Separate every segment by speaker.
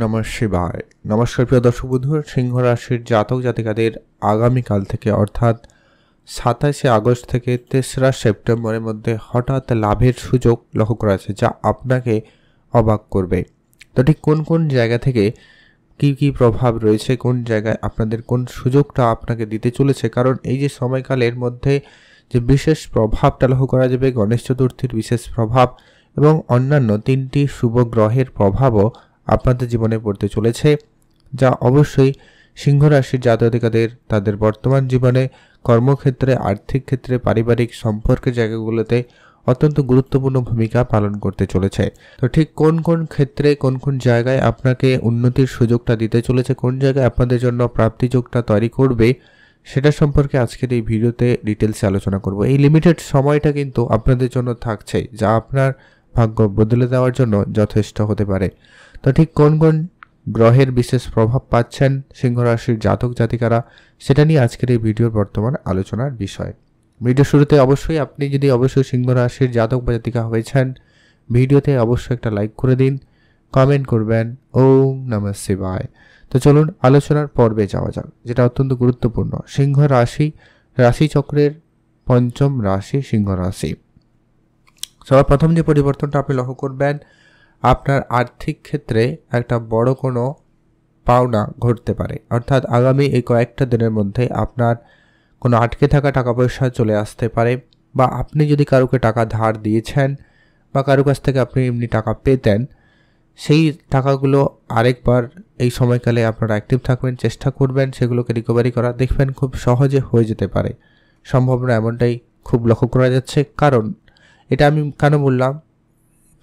Speaker 1: নমঃ শিবায়। নমস্কার প্রিয় দর্শক বন্ধু, সিংহ রাশির জাতক জাতিকাদের আগামীকাল থেকে অর্থাৎ 27শে আগস্ট থেকে 3রা সেপ্টেম্বরের মধ্যে হঠাৎ লাভের সুযোগ লক্ষ্য করা যাচ্ছে, যা আপনাকে অবাক করবে। তো ঠিক কোন কোন জায়গা থেকে কি প্রভাব রয়েছে, কোন জায়গায় আপনাদের কোন সুযোগটা আপনাকে দিতে চলেছে, কারণ এই যে সময়কালের মধ্যে যে বিশেষ প্রভাবটা লক্ষ্য করা যাবে, গণেশ চতুর্থীর বিশেষ প্রভাব এবং অন্যান্য 3টি শুভ গ্রহের প্রভাবও আপনাদের জীবনে পড়তে চলেছে, যা অবশ্যই সিংহ রাশির জাতকাদের তাদের বর্তমান জীবনে, কর্মক্ষেত্রে, আর্থিক ক্ষেত্রে, পারিবারিক সম্পর্কের জায়গাগুলোতে অত্যন্ত গুরুত্বপূর্ণ ভূমিকা পালন করতে চলেছে। তো ঠিক কোন কোন ক্ষেত্রে কোন কোন জায়গায় আপনাকে উন্নতির সুযোগটা দিতে চলেছে, কোন জায়গায় আপনাদের জন্য প্রাপ্তিযোগটা তৈরি করবে, সেটা সম্পর্কে আজকের এই ভিডিওতে ডিটেলসে আলোচনা করব। এই লিমিটেড সময়টা কিন্তু আপনাদের জন্য থাকছে, যা আপনার ভাগ্য বদলে দেওয়ার জন্য যথেষ্ট হতে পারে। তো ঠিক কোন কোন গ্রহের বিশেষ প্রভাব পাচ্ছেন সিংহ রাশির জাতক জাতিকারা, সেটা নিয়ে আজকের এই ভিডিওর বর্তমান আলোচনার বিষয়। ভিডিও শুরুতে আপনি যদি সিংহ রাশির জাতক বা জাতিকা হয়েছেন, ভিডিওতে অবশ্যই একটা লাইক করে দিন, কমেন্ট করবেন ওম নমঃ শিবায়। তো চলুন আলোচনার পর্বে যাওয়া যাক, যেটা অত্যন্ত গুরুত্বপূর্ণ। সিংহ রাশি, রাশিচক্রের পঞ্চম রাশি সিংহ রাশি। সবার প্রথম যে পরিবর্তনটা আপনি লক্ষ্য করবেন, আপনার আর্থিক ক্ষেত্রে একটা বড় কোনো পাওনা ঘটতে পারে। অর্থাৎ আগামী এই কয়েকটা দিনের মধ্যে আপনার কোনো আটকে থাকা টাকা পয়সা চলে আসতে পারে, বা আপনি যদি কারোকে টাকা ধার দিয়েছেন বা কারো কাছ থেকে আপনি এমনি টাকা পেতেন, সেই টাকাগুলো আরেকবার এই সময়কালে আপনারা অ্যাক্টিভ থাকবেন, চেষ্টা করবেন সেগুলোকে রিকভারি করা, দেখবেন খুব সহজে হয়ে যেতে পারে। সম্ভাবনা এমনটাই খুব লক্ষ্য করা যাচ্ছে। কারণ এটা আমি কেন বললাম,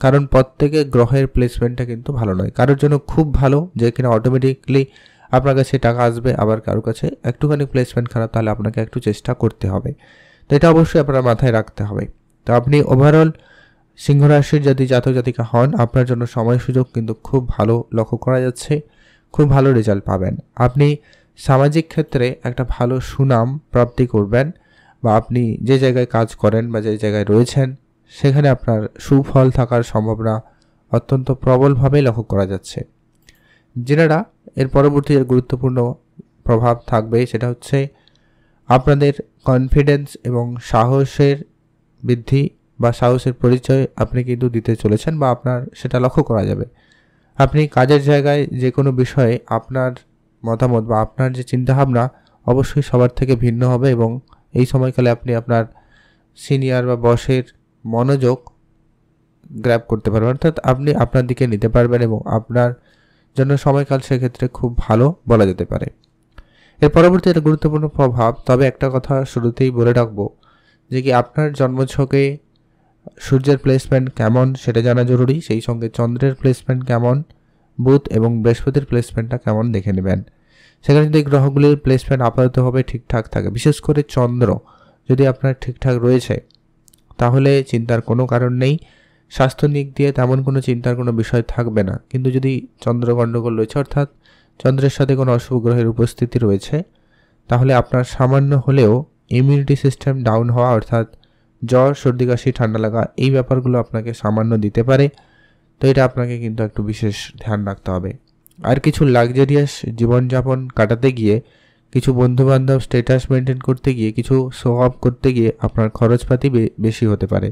Speaker 1: কারণ প্রত্যেকে গ্রহের প্লেসমেন্টটা কিন্তু ভালো নয়। কারোর জন্য খুব ভালো, যে কিনা অটোমেটিকলি আপনার কাছে টাকা আসবে, আবার কারোর কাছে একটুখানি প্লেসমেন্ট খারাপ, তাহলে আপনাকে একটু চেষ্টা করতে হবে। তো এটা অবশ্যই আপনার মাথায় রাখতে হবে। তো আপনি ওভারঅল সিংহ রাশির যদি জাতক জাতিকা হন, আপনার জন্য সময় সুযোগ কিন্তু খুব ভালো লক্ষ্য করা যাচ্ছে, খুব ভালো রেজাল্ট পাবেন। আপনি সামাজিক ক্ষেত্রে একটা ভালো সুনাম প্রাপ্তি করবেন, বা আপনি যে জায়গায় কাজ করেন বা যে জায়গায় রয়েছেন সেখানে আপনার সুফল থাকার সম্ভাবনা অত্যন্ত প্রবলভাবে লক্ষ্য করা যাচ্ছে। যেনারা এর পরবর্তী গুরুত্বপূর্ণ প্রভাব থাকবে, সেটা হচ্ছে আপনাদের কনফিডেন্স এবং সাহসের বৃদ্ধি বা সাহসের পরিচয় আপনি কিন্তু দিতে চলেছেন, বা আপনার সেটা লক্ষ্য করা যাবে। আপনি কাজের জায়গায় যে কোনো বিষয়ে আপনার মতামত বা আপনার যে চিন্তাভাবনা অবশ্যই সবার থেকে ভিন্ন হবে, এবং এই সময়কালে আপনি আপনার সিনিয়র বা বসের মনোযোগ গ্র্যাব করতে পারবেন, অর্থাৎ আপনি আপনার দিকে নিতে পারবেন, এবং আপনার জন্য সময়কাল সেক্ষেত্রে খুব ভালো বলা যেতে পারে। এর পরবর্তী একটা গুরুত্বপূর্ণ প্রভাব, তবে একটা কথা শুরুতেই বলে রাখবো, যে কি আপনার জন্মছকে সূর্যের প্লেসমেন্ট কেমন সেটা জানা জরুরি, সেই সঙ্গে চন্দ্রের প্লেসমেন্ট কেমন, বুধ এবং বৃহস্পতির প্লেসমেন্টটা কেমন দেখে নেবেন। সেখানে যদি গ্রহগুলির প্লেসমেন্ট আপাততভাবে ঠিকঠাক থাকে, বিশেষ করে চন্দ্র যদি আপনার ঠিকঠাক রয়েছে, তাহলে চিন্তার কোনো কারণ নেই। স্বাস্থ্য দিক দিয়ে তেমন কোনো চিন্তার কোনো বিষয় থাকবে না। কিন্তু যদি চন্দ্র গণ্ডগোল রয়েছে, অর্থাৎ চন্দ্রের সাথে কোনো অশুভ গ্রহের উপস্থিতি রয়েছে, তাহলে আপনার সামান্য হলেও ইমিউনিটি সিস্টেম ডাউন হওয়া, অর্থাৎ জ্বর, সর্দি, কাশি, ঠান্ডা লাগা, এই ব্যাপারগুলো আপনাকে সামান্য দিতে পারে। তো এটা আপনাকে কিন্তু একটু বিশেষ ধ্যান রাখতে হবে। আর কিছু লাক্সারিয়াস জীবনযাপন কাটাতে গিয়ে, কিছু বন্ধুবান্ধব স্ট্যাটাস মেনটেন করতে গিয়ে, কিছু শো অফ করতে গিয়ে আপনার খরচপাতি বেশি হতে পারে,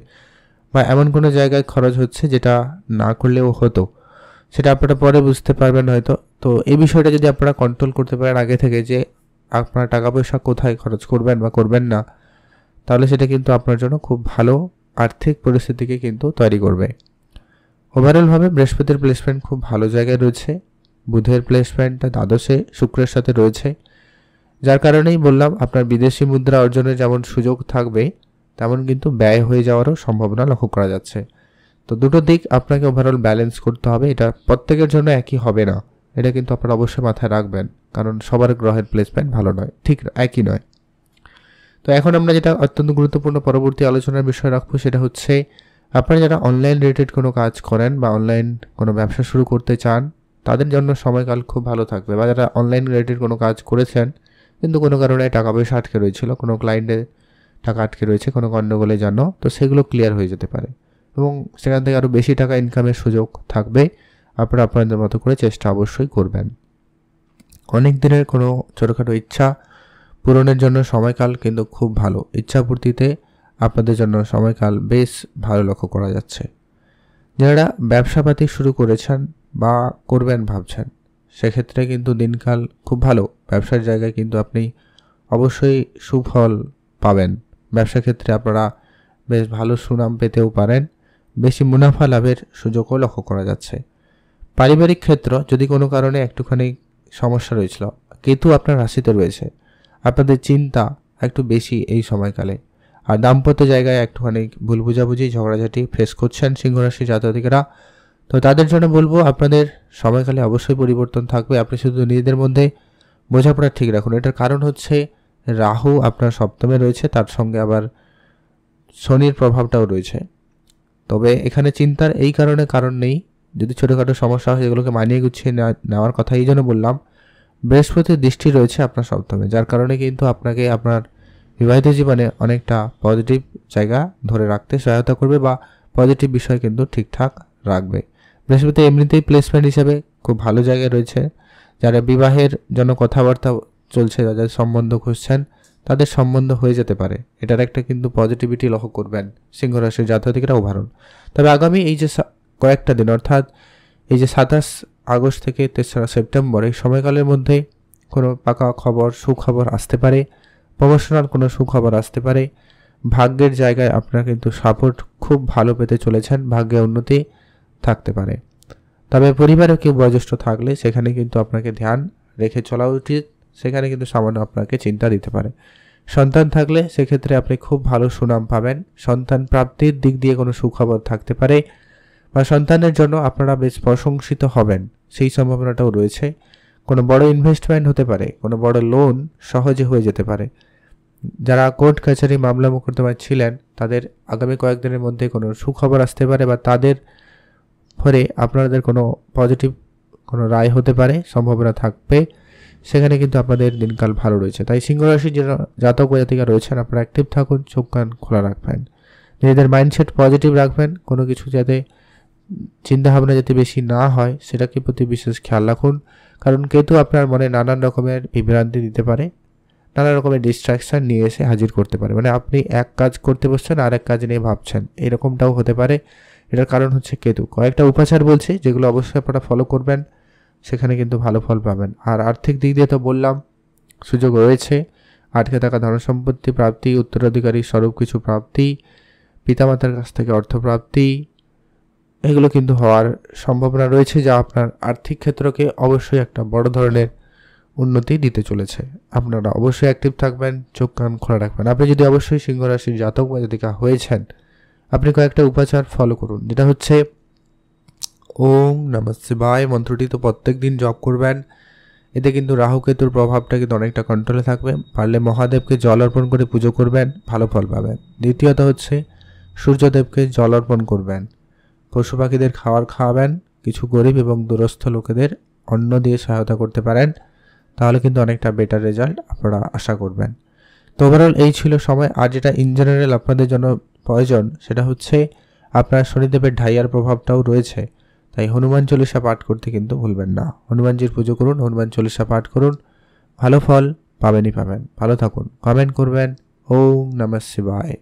Speaker 1: বা এমন কোনো জায়গায় খরচ হচ্ছে যেটা না করলেও হতো, সেটা আপনারা পরে বুঝতে পারবেন হয়তো। তো এই বিষয়টা যদি আপনারা কন্ট্রোল করতে পারেন আগে থেকে, যে আপনার টাকা পয়সা কোথায় খরচ করবেন বা করবেন না, তাহলে সেটা কিন্তু আপনার জন্য খুব ভালো আর্থিক পরিস্থিতিকে কিন্তু তৈরি করবে। ওভারঅলভাবে বৃহস্পতির প্লেসমেন্ট খুব ভালো জায়গায় রয়েছে, বুধের প্লেসমেন্টটা দ্বাদশে শুক্রের সাথে রয়েছে, যার কারণেই বললাম আপনার বিদেশি মুদ্রা অর্জনের যেমন সুযোগ থাকবে, তেমন কিন্তু ব্যয় হয়ে যাওয়ারও সম্ভাবনা লক্ষ্য করা যাচ্ছে। তো দুটো দিক আপনাকে ওভারঅল ব্যালেন্স করতে হবে। এটা প্রত্যেকের জন্য একই হবে না, এটা কিন্তু আপনারা অবশ্যই মাথায় রাখবেন, কারণ সবার গ্রহের প্লেসমেন্ট ভালো নয়, ঠিক একই নয়। তো এখন আমরা যেটা অত্যন্ত গুরুত্বপূর্ণ পরবর্তী আলোচনার বিষয় রাখবো, সেটা হচ্ছে আপনারা যারা অনলাইন রিলেটেড কোনো কাজ করেন বা অনলাইন কোনো ব্যবসা শুরু করতে চান, তাদের জন্য সময়কাল খুব ভালো থাকবে। বা যারা অনলাইন রিলেটেড কোনো কাজ করেছেন কিন্তু কোনো কারণে টাকা পয়সা আটকে রয়েছিল, কোনো ক্লায়েন্টের টাকা আটকে রয়েছে কোনো গণ্ডগোলের জন্য, তো সেগুলো ক্লিয়ার হয়ে যেতে পারে, এবং সেখান থেকে আরও বেশি টাকা ইনকামের সুযোগ থাকবে। আপনারা আপনাদের মতো করে চেষ্টা অবশ্যই করবেন। অনেক দিনের কোনো ছোটোখাটো ইচ্ছা পূরণের জন্য সময়কাল কিন্তু খুব ভালো। ইচ্ছা পূর্তিতে আপনাদের জন্য সময়কাল বেশ ভালো লক্ষ্য করা যাচ্ছে। যারা ব্যবসাপাতি শুরু করেছেন বা করবেন ভাবছেন, সেক্ষেত্রে কিন্তু দিনকাল খুব ভালো। ব্যবসার জায়গায় কিন্তু আপনি অবশ্যই সুফল পাবেন। ব্যবসা ক্ষেত্রে আপনারা বেশ ভালো সুনাম পেতেও পারেন, বেশি মুনাফা লাভের সুযোগও লক্ষ্য করা যাচ্ছে। পারিবারিক ক্ষেত্র যদি কোনো কারণে একটুখানি সমস্যা রয়েছিল, কেতু আপনার রাশিতে রয়েছে, আপনাদের চিন্তা একটু বেশি এই সময়কালে। আর দাম্পত্য জায়গায় একটুখানি ভুল বুঝাবুঝি ঝগড়াঝাটি ফেস করছেন সিংহ রাশি জাতকেরা, তো তাদের জন্য বলবো আপনাদের সময়কালে অবশ্যই পরিবর্তন থাকবে। আপনি শুধু নিজেদের মধ্যে বোঝাপড়া ঠিক রাখুন। এটার কারণ হচ্ছে রাহু আপনার সপ্তমে রয়েছে, তার সঙ্গে আবার শনির প্রভাবটাও রয়েছে। তবে এখানে চিন্তার এই কারণ নেই। যদি ছোটোখাটো সমস্যা হয় সেগুলোকে মানিয়ে গুছিয়ে নেওয়ার কথা এই জন্য বললাম। বৃহস্পতির দৃষ্টি রয়েছে আপনার সপ্তমে, যার কারণে কিন্তু আপনাকে আপনার বিবাহিত জীবনে অনেকটা পজিটিভ জায়গা ধরে রাখতে সহায়তা করবে বা পজিটিভ বিষয় কিন্তু ঠিকঠাক রাখবে। বৃহস্পতি এমনিতেই প্লেসমেন্ট হিসেবে খুব ভালো জায়গায় রয়েছে। যারা বিবাহের জন্য কথাবার্তা চলছে, যাদের সম্বন্ধ খুঁজছেন, তাদের সম্বন্ধ হয়ে যেতে পারে। এটার একটা কিন্তু পজিটিভিটি লক্ষ্য করবেন সিংহ রাশির জাতকেরা উদাহরণ। তবে আগামী এই যে কয়েকটা দিন, অর্থাৎ এই যে 27 আগস্ট থেকে 3রা সেপ্টেম্বর, এই সময়কালের মধ্যে কোনো পাকা খবর সুখবর আসতে পারে, প্রমোশনাল কোনো সুখবর আসতে পারে। ভাগ্যের জায়গায় আপনারা কিন্তু সাপোর্ট খুব ভালো পেতে চলেছেন, ভাগ্যে উন্নতি থাকতে পারে। তবে পরিবারে কেউ বয়োজ্যেষ্ঠ থাকলে সেখানে কিন্তু আপনাকে ধ্যান রেখে চলা উচিত, সেখানে কিন্তু সামান্য আপনাকে চিন্তা দিতে পারে। সন্তান থাকলে সেক্ষেত্রে আপনি খুব ভালো সুনাম পাবেন। সন্তান প্রাপ্তির দিক দিয়ে কোনো সুখবর থাকতে পারে বা সন্তানের জন্য আপনারা বেশ প্রশংসিত হবেন, সেই সম্ভাবনাটাও রয়েছে। কোনো বড় ইনভেস্টমেন্ট হতে পারে, কোনো বড় লোন সহজে হয়ে যেতে পারে। যারা কোর্ট কাছারি মামলা মোকদ্দমায় ছিলেন, তাদের আগামী কয়েকদিনের মধ্যে কোনো সুখবর আসতে পারে বা তাদের ফলে আপনাদের কোনো পজিটিভ কোনো রায় হতে পারে, সম্ভাবনা থাকবে। সেখানে কিন্তু আপনাদের দিনকাল ভালো রয়েছে। তাই সিংহ রাশির যারা জাতক বা জাতিকা রয়েছেন, আপনারা অ্যাক্টিভ থাকুন, চোখ কান খোলা রাখবেন, নিজেদের মাইন্ডসেট পজিটিভ রাখবেন। কোনো কিছু যাতে চিন্তাভাবনা যাতে বেশি না হয় সেটাকে প্রতি বিশেষ খেয়াল রাখুন। কারণ কেতু আপনার মনে নানান রকমের বিভ্রান্তি দিতে পারে, নানা রকমের ডিস্ট্রাকশান নিয়ে এসে হাজির করতে পারে। মানে আপনি এক কাজ করতে বসছেন আর এক কাজ নিয়ে ভাবছেন, এরকমটাও হতে পারে। এটার কারণ হচ্ছে কেতু। কয়েকটা উপাচার বলছি, যেগুলো অবশ্যই আপনারা ফলো করবেন, সেখানে কিন্তু ভালো ফল পাবেন। আর আর্থিক দিক দিয়ে তো বললাম সুযোগ রয়েছে, আটকে থাকা ধনসম্পত্তি প্রাপ্তি, উত্তরাধিকারী স্বরূপ কিছু প্রাপ্তি, পিতামাতার কাছ থেকে অর্থ প্রাপ্তি, এগুলো কিন্তু হওয়ার সম্ভাবনা রয়েছে, যা আপনার আর্থিক ক্ষেত্রকে অবশ্যই একটা বড় ধরনের উন্নতি দিতে চলেছে। আপনারা অবশ্যই অ্যাক্টিভ থাকবেন, চোখ কান খোলা রাখবেন। আপনি যদি অবশ্যই সিংহ রাশির জাতক বা জাতিকা হয়েছেন, আপনি কয়েকটা উপাচার ফলো করুন, যেটা হচ্ছে ওম নমঃ শিবায় মন্ত্রটি তো প্রত্যেক দিন জপ করবেন। এতে কিন্তু রাহু কেতুর প্রভাবটা কিন্তু অনেকটা কন্ট্রোলে থাকবে। পারলে মহাদেবকে জল অর্পণ করে পুজো করবেন, ভালো ফল পাবেন। দ্বিতীয়ত হচ্ছে সূর্যদেবকে জল অর্পণ করবেন, পশু পাখিদের খাবার খাওয়াবেন, কিছু গরিব এবং দূরস্থ লোকেদের অন্ন দিয়ে সহায়তা করতে পারেন, তাহলে কিন্তু অনেকটা বেটার রেজাল্ট আপনারা আশা করবেন। তো ওভারঅল এই ছিল সময়। আর যেটা ইন জেনারেল আপনাদের জন্য প্রয়োজন, সেটা হচ্ছে আপনার শনিদেবের ঢাইয়ার প্রভাবটাও রয়েছে। তাই হনুমান চল্লিশা পাঠ করতে কিন্তু ভুলবেন না। হনুমানজির পুজো করুন, হনুমান চল্লিশা পাঠ করুন, ভালো ফল পাবেনই পাবেন। ভালো থাকুন, কমেন্ট করবেন। ওম নমঃ শিবায়।